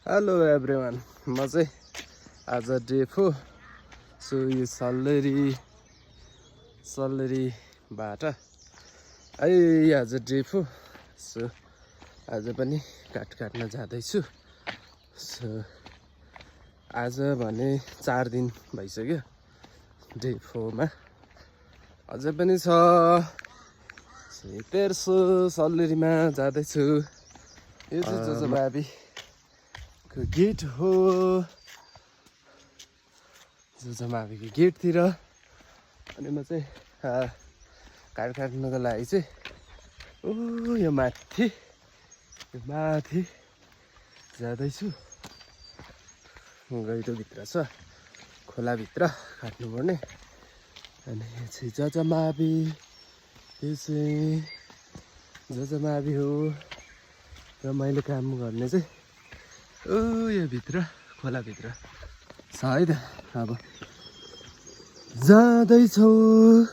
Hello everyone, म चाहिँ आज डे 4 सो यो सल्लेरीबाट आज डे 4 सो आज पनि काट्न जाँदैछु। सो आज भने 4 दिन भइसक्यो डे 4 मा अझै पनि छ। तेर्सो सल्लेरीमा जाँदैछु। यो चाहिँ जोजोबाबी गेट हो, जोजोबाबीको गेटतिर। अनि म चाहिँ काट्नको लागि चाहिँ यो माथि जाँदैछु। गहिरोभित्र छ, खोलाभित्र काट्नुपर्ने। अनि यो चाहिँ जोजोबाबी, यो चाहिँ जोजोबाबी हो। र मैले काम गर्ने चाहिँ यो भित्र खोलाभित्र छ है त। अब जाँदैछौँ।